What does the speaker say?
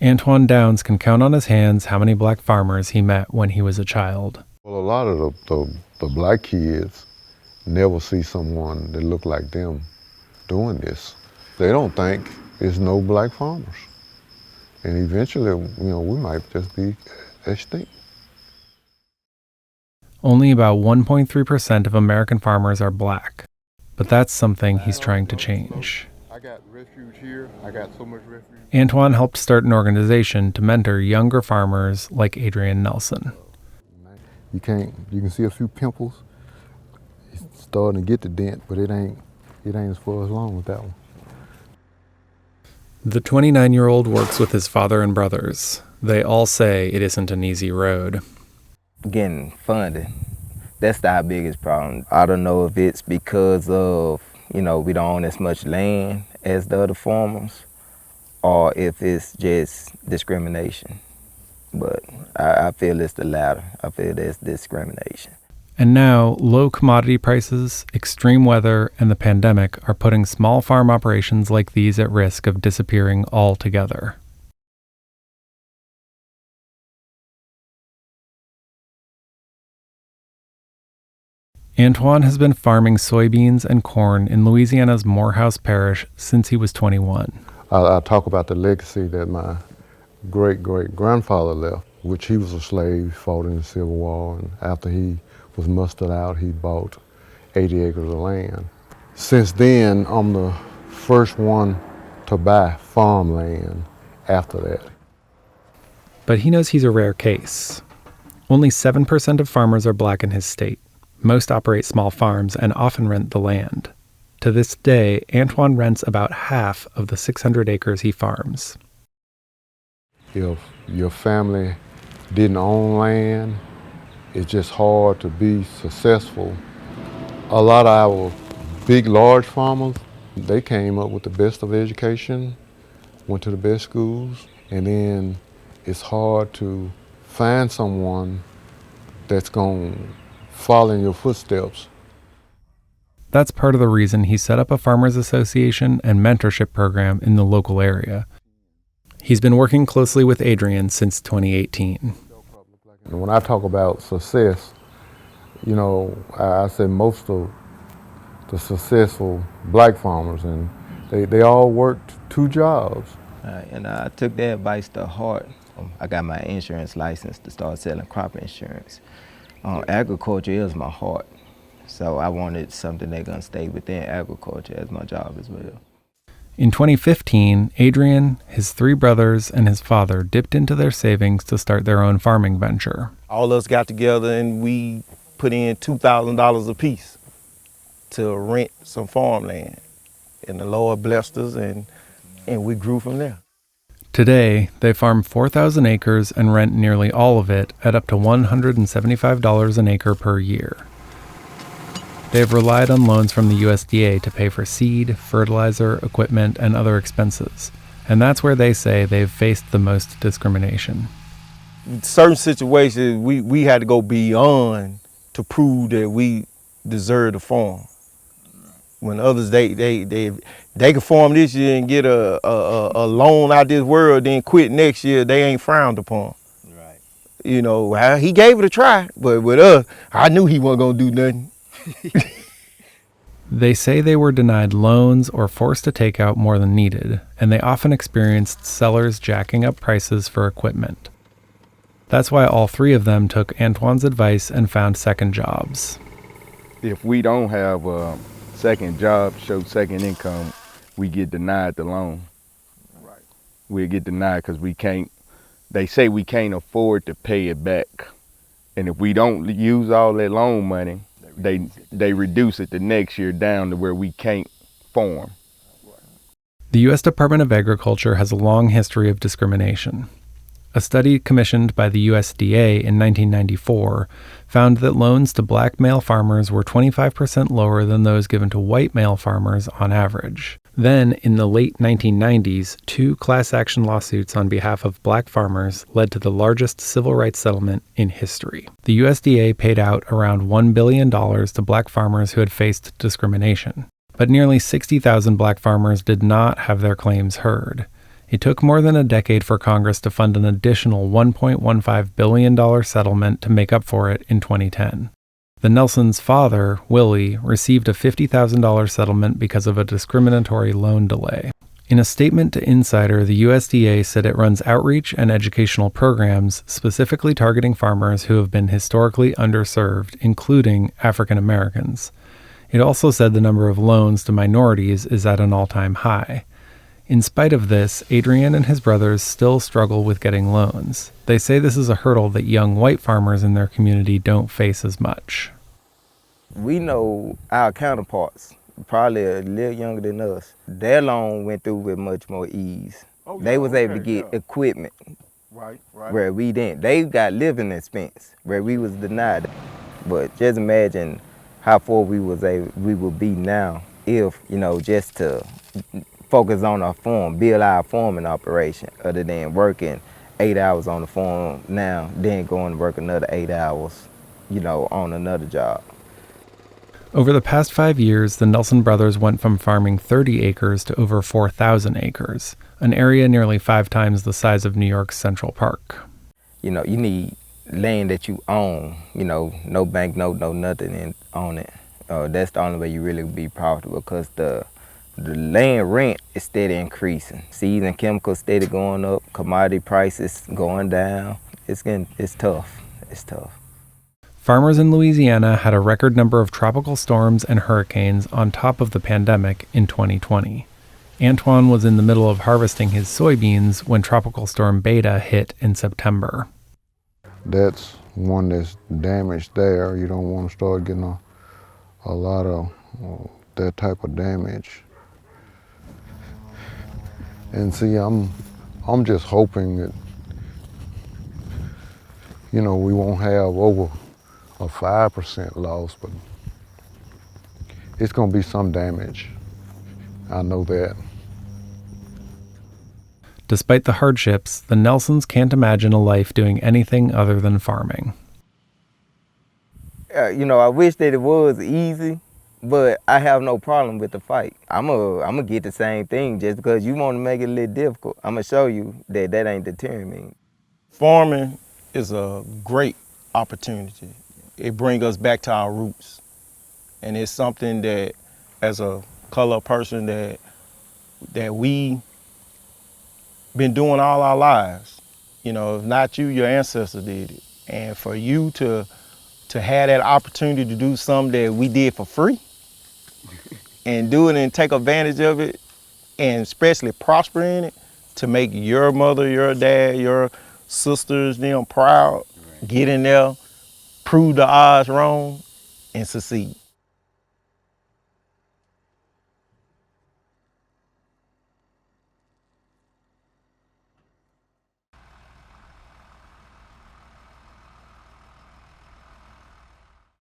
Antoine Downs can count on his hands how many black farmers he met when he was a child. Well, a lot of the black kids never see someone that look like them doing this. They don't think there's no black farmers. And eventually, we might just be extinct. Only about 1.3% of American farmers are black, but that's something he's trying to change. I got refuge here. I got so much refuge. Antoine helped start an organization to mentor younger farmers like Adrian Nelson. You can see a few pimples. It's starting to get the dent, but it ain't as far as long with that one. The 29-year-old works with his father and brothers. They all say it isn't an easy road. Getting funding, that's our biggest problem. I don't know if it's because of, we don't own as much land as the other farmers, or if it's just discrimination. But I feel it's the latter. I feel there's discrimination. And now, low commodity prices, extreme weather, and the pandemic are putting small farm operations like these at risk of disappearing altogether. Antoine has been farming soybeans and corn in Louisiana's Morehouse Parish since he was 21. I talk about the legacy that my great-great-grandfather left, which he was a slave, fought in the Civil War, and after he was mustered out, he bought 80 acres of land. Since then, I'm the first one to buy farmland after that. But he knows he's a rare case. Only 7% of farmers are black in his state. Most operate small farms and often rent the land. To this day, Antoine rents about half of the 600 acres he farms. If your family didn't own land, it's just hard to be successful. A lot of our big, large farmers, they came up with the best of education, went to the best schools, and then it's hard to find someone that's going to follow in your footsteps. That's part of the reason he set up a farmers association and mentorship program in the local area. He's been working closely with Adrian since 2018. When I talk about success, I say most of the successful black farmers, and they all worked 2 jobs. And I took that advice to heart. I got my insurance license to start selling crop insurance. Agriculture is my heart, so I wanted something that's going to stay within agriculture as my job as well. In 2015, Adrian, his 3 brothers, and his father dipped into their savings to start their own farming venture. All of us got together and we put in $2,000 apiece to rent some farmland. And the Lord blessed us and we grew from there. Today, they farm 4,000 acres and rent nearly all of it at up to $175 an acre per year. They have relied on loans from the USDA to pay for seed, fertilizer, equipment, and other expenses. And that's where they say they've faced the most discrimination. In certain situations, we had to go beyond to prove that we deserve to farm. When others, they can farm this year and get a loan out this world, then quit next year, they ain't frowned upon. Right. He gave it a try, but with us, I knew he wasn't gonna do nothing. They say they were denied loans or forced to take out more than needed, and they often experienced sellers jacking up prices for equipment. That's why all 3 of them took Antoine's advice and found second jobs. If we don't have a second job, show second income, we get denied the loan. Right. We get denied because they say we can't afford to pay it back. And if we don't use all that loan money, they reduce it the next year down to where we can't farm. The U.S. Department of Agriculture has a long history of discrimination. A study commissioned by the USDA in 1994 found that loans to black male farmers were 25% lower than those given to white male farmers on average. Then, in the late 1990s, 2 class action lawsuits on behalf of black farmers led to the largest civil rights settlement in history. The USDA paid out around $1 billion to black farmers who had faced discrimination. But nearly 60,000 black farmers did not have their claims heard. It took more than a decade for Congress to fund an additional $1.15 billion settlement to make up for it in 2010. The Nelsons' father, Willie, received a $50,000 settlement because of a discriminatory loan delay. In a statement to Insider, the USDA said it runs outreach and educational programs specifically targeting farmers who have been historically underserved, including African Americans. It also said the number of loans to minorities is at an all-time high. In spite of this, Adrian and his brothers still struggle with getting loans. They say this is a hurdle that young white farmers in their community don't face as much. We know our counterparts, probably a little younger than us, their loan went through with much more ease. They was able to get equipment where we didn't. They got living expense where we was denied. But just imagine how far we would be now if, just to focus on our farm, build our farming operation, other than working 8 hours on the farm now, then going to work another 8 hours, on another job. Over the past 5 years, the Nelson brothers went from farming 30 acres to over 4,000 acres, an area nearly 5 times the size of New York's Central Park. You need land that you own, no bank note, no nothing on it. That's the only way you really be profitable, because the land rent is steady increasing. Seeds and chemicals steady going up, commodity prices going down. It's tough. It's tough. Farmers in Louisiana had a record number of tropical storms and hurricanes on top of the pandemic in 2020. Antoine was in the middle of harvesting his soybeans when Tropical Storm Beta hit in September. That's one that's damaged there. You don't want to start getting a lot of that type of damage. And see, I'm just hoping that, we won't have over a 5% loss, but it's going to be some damage. I know that. Despite the hardships, the Nelsons can't imagine a life doing anything other than farming. I wish that it was easy, but I have no problem with the fight. I'm gonna get the same thing. Just because you want to make it a little difficult, I'm gonna show you that ain't deterring me. Farming is a great opportunity. It brings us back to our roots. And it's something that, as a color person, that we been doing all our lives. If not you, your ancestors did it. And for you to have that opportunity to do something that we did for free and do it and take advantage of it, and especially prosper in it, to make your mother, your dad, your sisters, them proud, get in there, prove the odds wrong, and succeed.